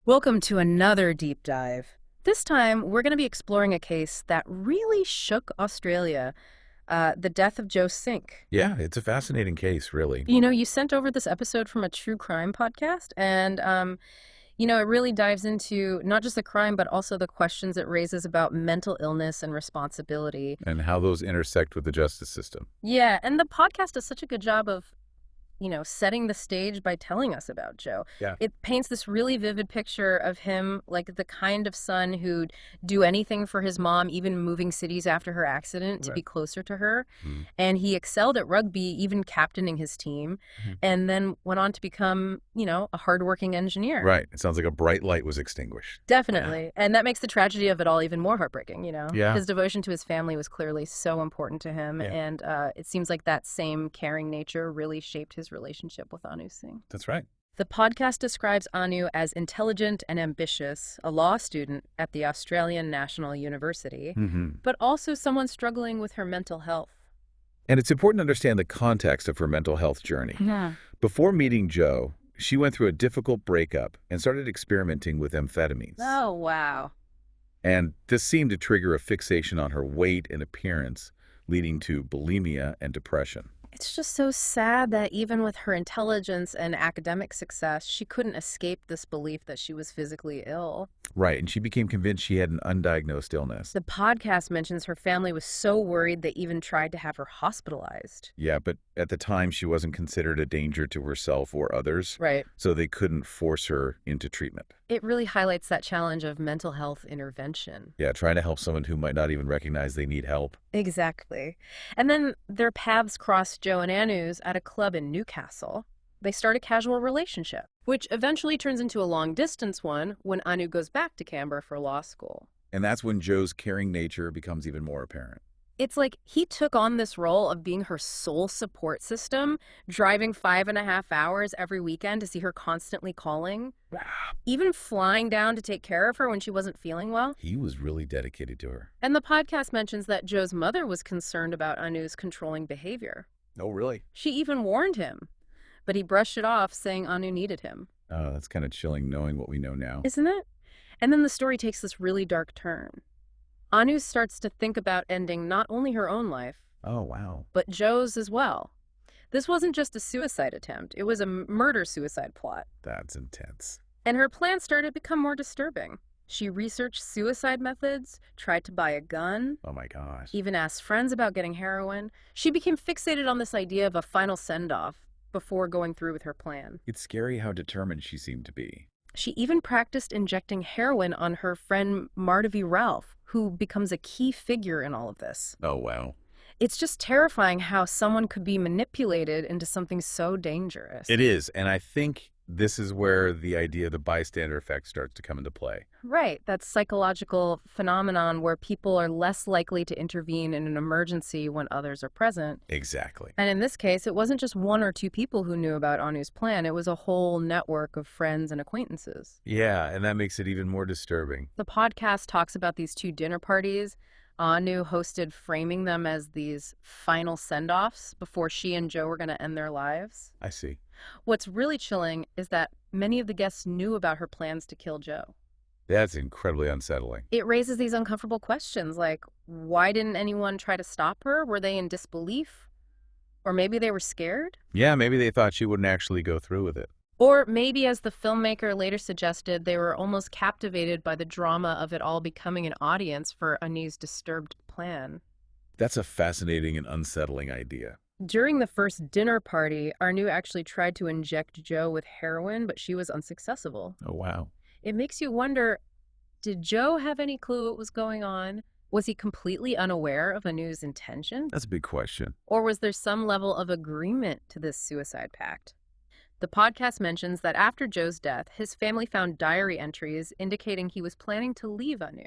Welcome to another deep dive. This time, we're going to be exploring a case that really shook Australia, the death of Joe Cinque. Yeah, it's a fascinating case, really. You sent over this episode from a true crime podcast, and, it really dives into not just the crime, but also the questions it raises about mental illness and responsibility. And how those intersect with the justice system. Yeah, and the podcast does such a good job of setting the stage by telling us about Joe. Yeah. It paints this really vivid picture of him like the kind of son who'd do anything for his mom, even moving cities after her accident to Right. be closer to her. Mhm. And he excelled at rugby, even captaining his team, Mhm. and then went on to become, a hardworking engineer. Right. It sounds like a bright light was extinguished. Definitely. And that makes the tragedy of it all even more heartbreaking. Yeah. His devotion to his family was clearly so important to him. Yeah. And it seems like that same caring nature really shaped his relationship with Anu Singh. That's right. The podcast describes Anu as intelligent and ambitious, a law student at the Australian National University, Hmm. but also someone struggling with her mental health. And it's important to understand the context of her mental health journey. Yeah. Before meeting Joe, she went through a difficult breakup and started experimenting with amphetamines. Oh, wow. And this seemed to trigger a fixation on her weight and appearance, leading to bulimia and depression. It's just so sad that even with her intelligence and academic success, she couldn't escape this belief that she was physically ill. Right, and she became convinced she had an undiagnosed illness. The podcast mentions her family was so worried they even tried to have her hospitalized. Yeah, but at the time she wasn't considered a danger to herself or others, Right. so they couldn't force her into treatment. It really highlights that challenge of mental health intervention. Yeah, trying to help someone who might not even recognize they need help. Exactly. And then their paths crossed Joe and Anu's at a club in Newcastle. They start a casual relationship, which eventually turns into a long-distance one when Anu goes back to Canberra for law school. And that's when Joe's caring nature becomes even more apparent. It's like he took on this role of being her sole support system, driving 5.5 hours every weekend to see her constantly calling, even flying down to take care of her when she wasn't feeling well. He was really dedicated to her. And the podcast mentions that Joe's mother was concerned about Anu's controlling behavior. Oh, really? She even warned him, but he brushed it off, saying Anu needed him. Oh, that's kind of chilling knowing what we know now. Isn't it? And then the story takes this really dark turn. Anu starts to think about ending not only her own life, Oh, wow. but Joe's as well. This wasn't just a suicide attempt, it was a murder-suicide plot. That's intense. And her plans started to become more disturbing. She researched suicide methods, tried to buy a gun, Oh, my gosh. even asked friends about getting heroin. She became fixated on this idea of a final send-off before going through with her plan. It's scary how determined she seemed to be. She even practiced injecting heroin on her friend Mardavi Ralph, who becomes a key figure in all of this. Oh, wow. It's just terrifying how someone could be manipulated into something so dangerous. It is, and I think this is where the idea of the bystander effect starts to come into play. Right, that psychological phenomenon where people are less likely to intervene in an emergency when others are present. Exactly. And in this case, it wasn't just one or two people who knew about Anu's plan. It was a whole network of friends and acquaintances. Yeah, and that makes it even more disturbing. The podcast talks about these two dinner parties Anu hosted, framing them as these final send-offs before she and Joe were going to end their lives. I see. What's really chilling is that many of the guests knew about her plans to kill Joe. That's incredibly unsettling. It raises these uncomfortable questions like, why didn't anyone try to stop her? Were they in disbelief? Or maybe they were scared? Yeah, maybe they thought she wouldn't actually go through with it. Or maybe, as the filmmaker later suggested, they were almost captivated by the drama of it all becoming an audience for Anu's disturbed plan. That's a fascinating and unsettling idea. During the first dinner party, Anu actually tried to inject Joe with heroin, but she was unsuccessful. Oh, wow. It makes you wonder, did Joe have any clue what was going on? Was he completely unaware of Anu's intention? That's a big question. Or was there some level of agreement to this suicide pact? The podcast mentions that after Joe's death, his family found diary entries indicating he was planning to leave Anu.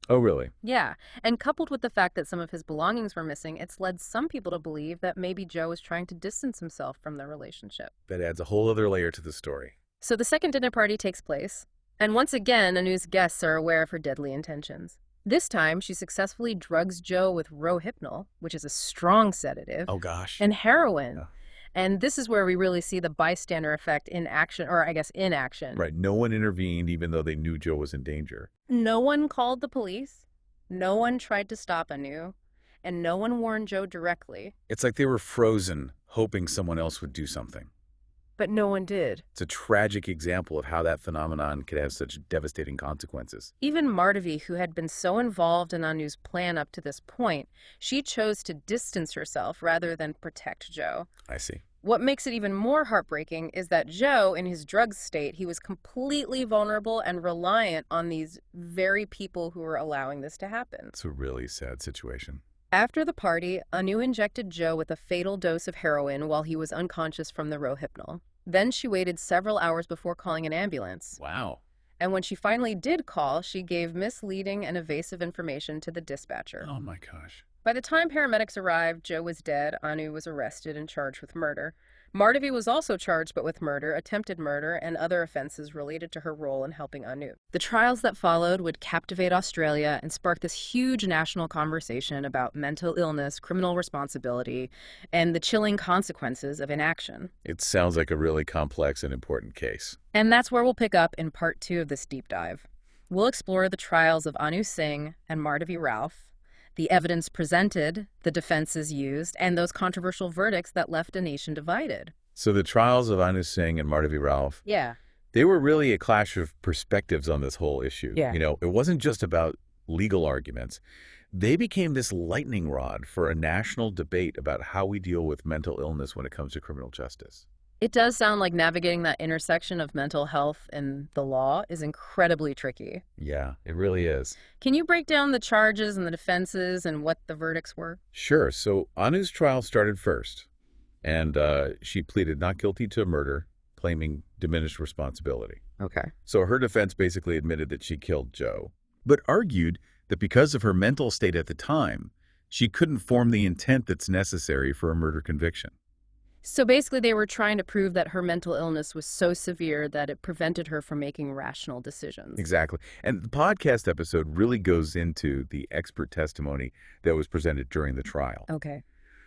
Oh, really? Yeah, and coupled with the fact that some of his belongings were missing, it's led some people to believe that maybe Joe was trying to distance himself from the relationship. That adds a whole other layer to the story. So the second dinner party takes place, and once again, Anu's guests are aware of her deadly intentions. This time, she successfully drugs Joe with Rohypnol, which is a strong sedative, Oh, gosh. and heroin. Yeah. And this is where we really see the bystander effect in action, or I guess in action. Right. No one intervened even though they knew Joe was in danger. No one called the police, no one tried to stop Anu, and no one warned Joe directly. It's like they were frozen, hoping someone else would do something. But no one did. It's a tragic example of how that phenomenon could have such devastating consequences. Even Mardevi, who had been so involved in Anu's plan up to this point, she chose to distance herself rather than protect Joe. I see. What makes it even more heartbreaking is that Joe, in his drug state, he was completely vulnerable and reliant on these very people who were allowing this to happen. It's a really sad situation. After the party, Anu injected Joe with a fatal dose of heroin while he was unconscious from the Rohypnol. Then she waited several hours before calling an ambulance. Wow. And when she finally did call, she gave misleading and evasive information to the dispatcher. Oh my gosh. By the time paramedics arrived, Joe was dead, Anu was arrested and charged with murder. Mardevi was also charged but with murder, attempted murder, and other offenses related to her role in helping Anu. The trials that followed would captivate Australia and spark this huge national conversation about mental illness, criminal responsibility, and the chilling consequences of inaction. It sounds like a really complex and important case. And that's where we'll pick up in part 2 of this deep dive. We'll explore the trials of Anu Singh and Mardevi Ralph, the evidence presented, the defenses used, and those controversial verdicts that left a nation divided. So the trials of Anu Singh and Mardevi Ralph, Yeah. they were really a clash of perspectives on this whole issue. Yeah. It wasn't just about legal arguments. They became this lightning rod for a national debate about how we deal with mental illness when it comes to criminal justice. It does sound like navigating that intersection of mental health and the law is incredibly tricky. Yeah, it really is. Can you break down the charges and the defenses and what the verdicts were? Sure. So Anu's trial started first, and she pleaded not guilty to murder, claiming diminished responsibility. Okay. So her defense basically admitted that she killed Joe, but argued that because of her mental state at the time, she couldn't form the intent that's necessary for a murder conviction. So basically they were trying to prove that her mental illness was so severe that it prevented her from making rational decisions. Exactly. And the podcast episode really goes into the expert testimony that was presented during the trial. Okay.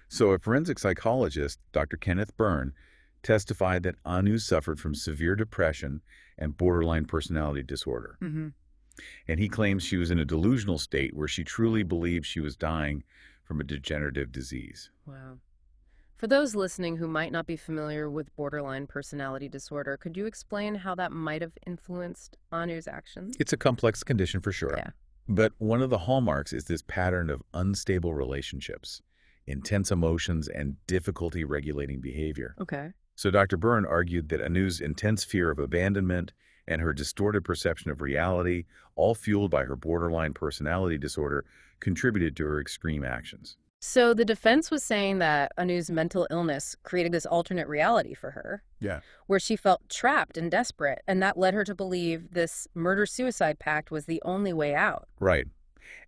So a forensic psychologist, Dr. Kenneth Byrne, testified that Anu suffered from severe depression and borderline personality disorder. Mm-hmm. And he claims she was in a delusional state where she truly believed she was dying from a degenerative disease. Wow. For those listening who might not be familiar with borderline personality disorder, could you explain how that might have influenced Anu's actions? It's a complex condition for sure. Yeah. But one of the hallmarks is this pattern of unstable relationships, intense emotions, and difficulty regulating behavior. Okay. So Dr. Byrne argued that Anu's intense fear of abandonment and her distorted perception of reality, all fueled by her borderline personality disorder, contributed to her extreme actions. So the defense was saying that Anu's mental illness created this alternate reality for her, Yeah. where she felt trapped and desperate, and that led her to believe this murder-suicide pact was the only way out. Right.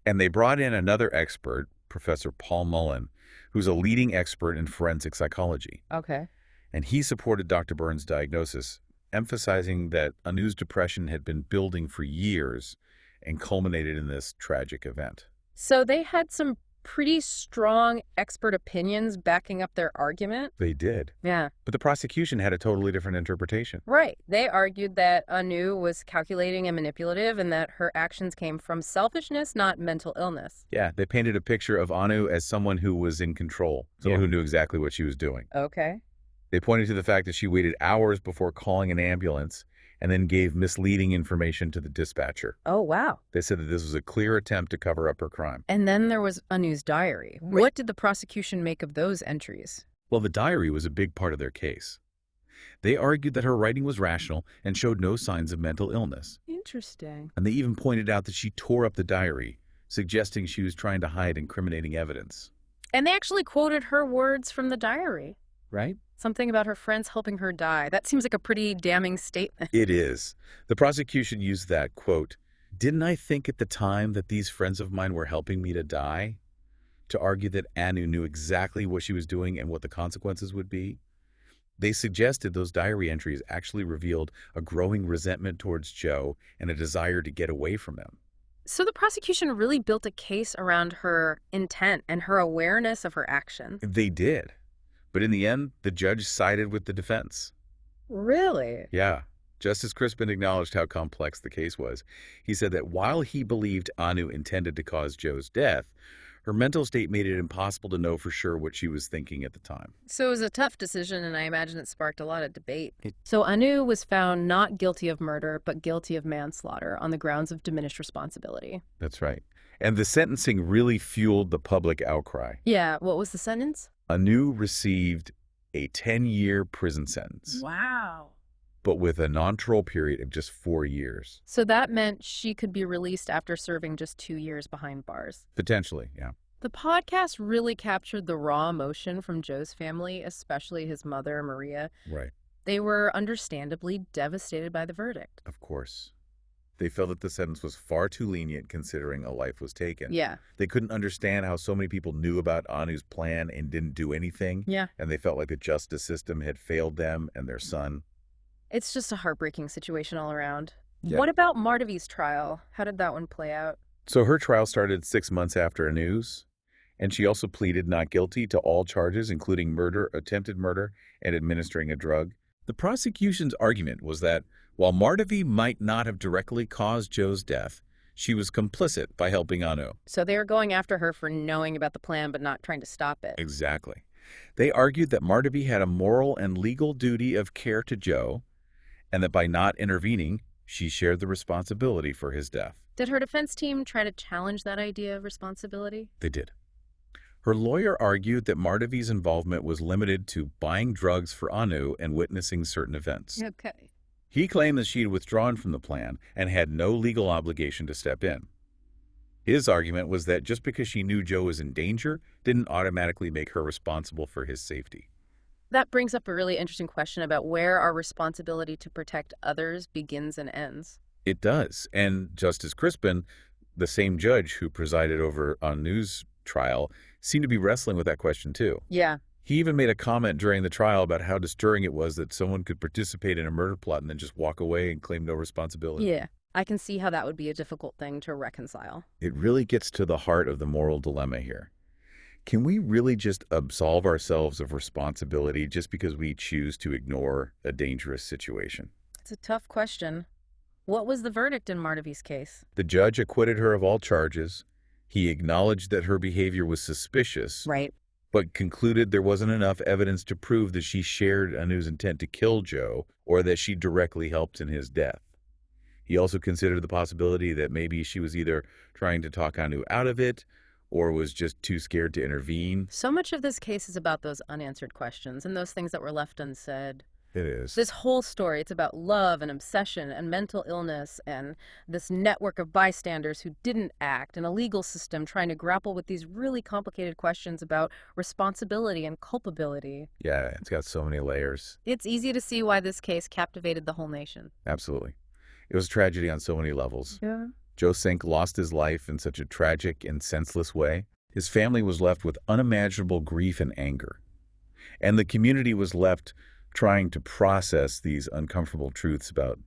And they brought in another expert, Professor Paul Mullen, who's a leading expert in forensic psychology. Okay. And he supported Dr. Byrne's diagnosis, emphasizing that Anu's depression had been building for years and culminated in this tragic event. So they had some pretty strong expert opinions backing up their argument. They did. Yeah. But the prosecution had a totally different interpretation. Right. They argued that Anu was calculating and manipulative and that her actions came from selfishness, not mental illness. Yeah, they painted a picture of Anu as someone who was in control, someone who knew exactly what she was doing. Okay. They pointed to the fact that she waited hours before calling an ambulance and then gave misleading information to the dispatcher. Oh, wow. They said that this was a clear attempt to cover up her crime. And then there was Anu's diary. What did the prosecution make of those entries? Well, the diary was a big part of their case. They argued that her writing was rational and showed no signs of mental illness. Interesting. And they even pointed out that she tore up the diary, suggesting she was trying to hide incriminating evidence. And they actually quoted her words from the diary. Right? Something about her friends helping her die. That seems like a pretty damning statement. It is. The prosecution used that, quote, "Didn't I think at the time that these friends of mine were helping me to die?" to argue that Anu knew exactly what she was doing and what the consequences would be. They suggested those diary entries actually revealed a growing resentment towards Joe and a desire to get away from him. So the prosecution really built a case around her intent and her awareness of her action. They did. But in the end, the judge sided with the defense. Really? Yeah. Justice Crispin acknowledged how complex the case was. He said that while he believed Anu intended to cause Joe's death, her mental state made it impossible to know for sure what she was thinking at the time. So it was a tough decision, and I imagine it sparked a lot of debate. It- So Anu was found not guilty of murder, but guilty of manslaughter on the grounds of diminished responsibility. That's right. And the sentencing really fueled the public outcry. Yeah, what was the sentence? Anu received a 10-year prison sentence, Wow. but with a non-parole period of just 4 years. So that meant she could be released after serving just 2 years behind bars. Potentially, yeah. The podcast really captured the raw emotion from Joe's family, especially his mother, Maria. Right. They were understandably devastated by the verdict. Of course. They felt that the sentence was far too lenient considering a life was taken. Yeah. They couldn't understand how so many people knew about Anu's plan and didn't do anything. Yeah. And they felt like the justice system had failed them and their son. It's just a heartbreaking situation all around. Yeah. What about Mardavi's trial? How did that one play out? So her trial started 6 months after Anu's, and she also pleaded not guilty to all charges, including murder, attempted murder, and administering a drug. The prosecution's argument was that while Mardavi might not have directly caused Joe's death, she was complicit by helping Anu. So they were going after her for knowing about the plan but not trying to stop it. Exactly. They argued that Mardavi had a moral and legal duty of care to Joe, and that by not intervening, she shared the responsibility for his death. Did her defense team try to challenge that idea of responsibility? They did. Her lawyer argued that Mardavi's involvement was limited to buying drugs for Anu and witnessing certain events. Okay. He claimed that she had withdrawn from the plan and had no legal obligation to step in. His argument was that just because she knew Joe was in danger didn't automatically make her responsible for his safety. That brings up a really interesting question about where our responsibility to protect others begins and ends. It does. And Justice Crispin, the same judge who presided over Anu's trial, seemed to be wrestling with that question too. Yeah. He even made a comment during the trial about how disturbing it was that someone could participate in a murder plot and then just walk away and claim no responsibility. Yeah. I can see how that would be a difficult thing to reconcile. It really gets to the heart of the moral dilemma here. Can we really just absolve ourselves of responsibility just because we choose to ignore a dangerous situation? It's a tough question. What was the verdict in Mardavi's case? The judge acquitted her of all charges. He acknowledged that her behavior was suspicious, Right. but concluded there wasn't enough evidence to prove that she shared Anu's intent to kill Joe or that she directly helped in his death. He also considered the possibility that maybe she was either trying to talk Anu out of it or was just too scared to intervene. So much of this case is about those unanswered questions and those things that were left unsaid. It is. This whole story, it's about love and obsession and mental illness and this network of bystanders who didn't act and a legal system trying to grapple with these really complicated questions about responsibility and culpability. Yeah, it's got so many layers. It's easy to see why this case captivated the whole nation. Absolutely. It was a tragedy on so many levels. Yeah. Joe Cinque lost his life in such a tragic and senseless way. His family was left with unimaginable grief and anger. And the community was left trying to process these uncomfortable truths about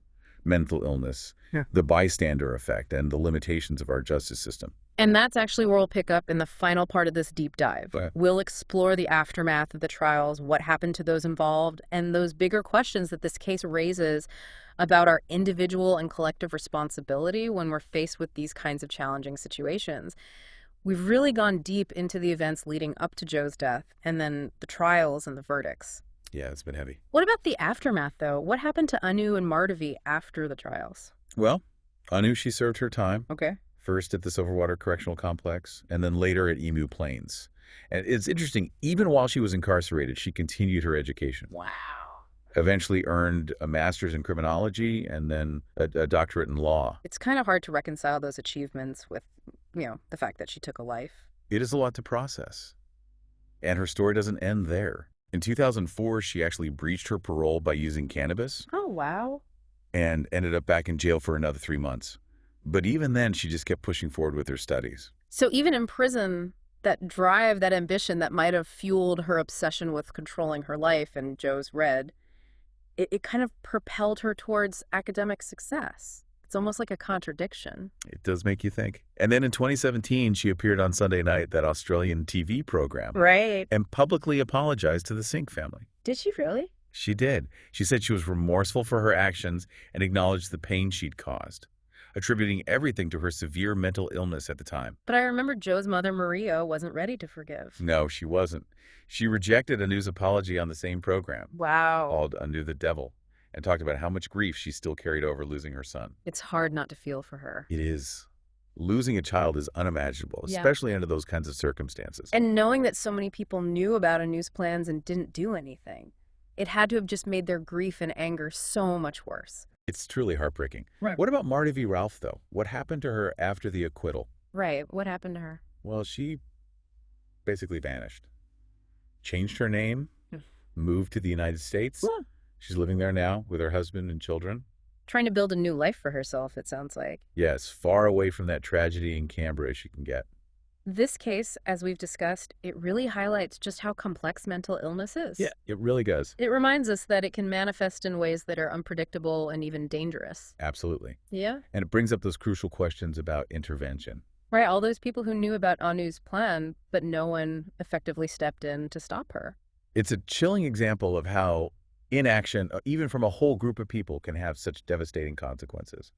mental illness, the bystander effect, and the limitations of our justice system. And that's actually where we'll pick up in the final part of this deep dive. Okay. We'll explore the aftermath of the trials, what happened to those involved, and those bigger questions that this case raises about our individual and collective responsibility when we're faced with these kinds of challenging situations. We've really gone deep into the events leading up to Joe's death, and then the trials and the verdicts. Yeah, it's been heavy. What about the aftermath, though? What happened to Anu and Mardavi after the trials? Well, Anu, she served her time. Okay. First at the Silverwater Correctional Complex, and then later at Emu Plains. And it's interesting, even while she was incarcerated, she continued her education. Wow. Eventually earned a master's in criminology and then a doctorate in law. It's kind of hard to reconcile those achievements with, the fact that she took a life. It is a lot to process. And her story doesn't end there. In 2004, she actually breached her parole by using cannabis Oh, wow. and ended up back in jail for another 3 months. But even then, she just kept pushing forward with her studies. So even in prison, that drive, that ambition that might have fueled her obsession with controlling her life and Joe's red, it kind of propelled her towards academic success. It's almost like a contradiction. It does make you think. And then in 2017, she appeared on Sunday Night, that Australian TV program, Right. and publicly apologized to the Cinque family. Did she really? She did. She said she was remorseful for her actions and acknowledged the pain she'd caused, attributing everything to her severe mental illness at the time. But I remember Joe's mother, Maria, wasn't ready to forgive. No, she wasn't. She rejected Anu's apology on the same program, Wow. called Anu the Devil, and talked about how much grief she still carried over losing her son. It's hard not to feel for her. It is. Losing a child is unimaginable, Yeah. especially under those kinds of circumstances. And knowing that so many people knew about Anu's plans and didn't do anything, it had to have just made their grief and anger so much worse. It's truly heartbreaking. Right. What about Marty v. Ralph, though? What happened to her after the acquittal? Right. What happened to her? Well, she basically vanished. Changed her name, moved to the United States. Well, She's living there now with her husband and children. trying to build a new life for herself, it sounds like. Yes, far away from that tragedy in Canberra as she can get. This case, as we've discussed, it really highlights just how complex mental illness is. Yeah, it really does. It reminds us that it can manifest in ways that are unpredictable and even dangerous. Absolutely. Yeah. And it brings up those crucial questions about intervention. Right, all those people who knew about Anu's plan, but no one effectively stepped in to stop her. It's a chilling example of how inaction, even from a whole group of people, can have such devastating consequences.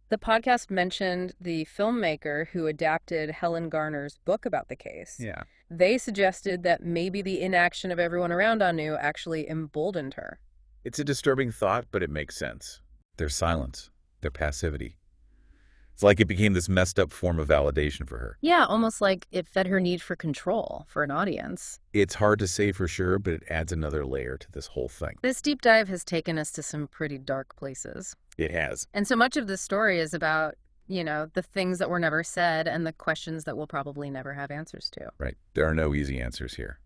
The podcast mentioned the filmmaker who adapted Helen Garner's book about the case. Yeah. They suggested that maybe the inaction of everyone around Anu actually emboldened her. It's a disturbing thought, but it makes sense. Their silence, their passivity. It's like it became this messed up form of validation for her. Yeah, almost like it fed her need for control for an audience. It's hard to say for sure, but it adds another layer to this whole thing. This deep dive has taken us to some pretty dark places. It has. And so much of this story is about, the things that were never said and the questions that we'll probably never have answers to. Right. There are no easy answers here.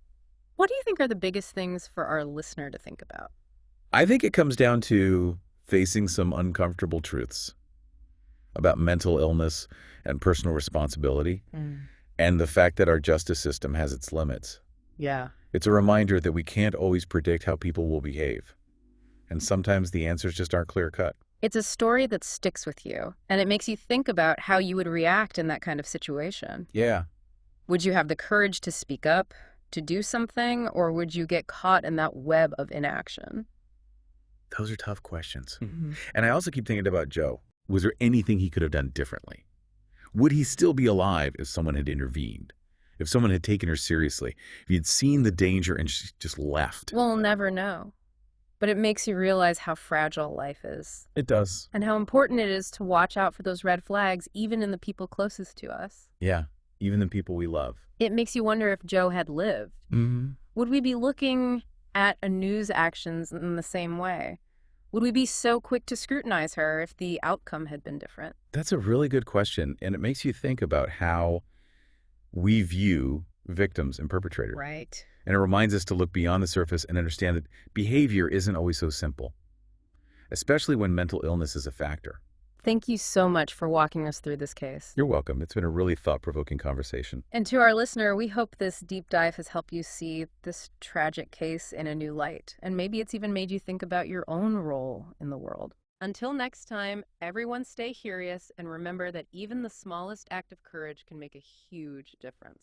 What do you think are the biggest things for our listener to think about? I think it comes down to facing some uncomfortable truths about mental illness and personal responsibility, and the fact that our justice system has its limits. Yeah. It's a reminder that we can't always predict how people will behave, and sometimes the answers just aren't clear-cut. It's a story that sticks with you, and it makes you think about how you would react in that kind of situation. Yeah. Would you have the courage to speak up, to do something, or would you get caught in that web of inaction? Those are tough questions. And I also keep thinking about Joe. Was there anything he could have done differently? Would he still be alive if someone had intervened? If someone had taken her seriously? If he had seen the danger and she just left? We'll never know. But it makes you realize how fragile life is. It does. And how important it is to watch out for those red flags, even in the people closest to us. Yeah, even the people we love. It makes you wonder if Joe had lived. Would we be looking at Anu's actions in the same way? Would we be so quick to scrutinize her if the outcome had been different? That's a really good question, and it makes you think about how we view victims and perpetrators. Right. And it reminds us to look beyond the surface and understand that behavior isn't always so simple, especially when mental illness is a factor. Thank you so much for walking us through this case. You're welcome. It's been a really thought-provoking conversation. And to our listener, we hope this deep dive has helped you see this tragic case in a new light. And maybe it's even made you think about your own role in the world. Until next time, everyone stay curious and remember that even the smallest act of courage can make a huge difference.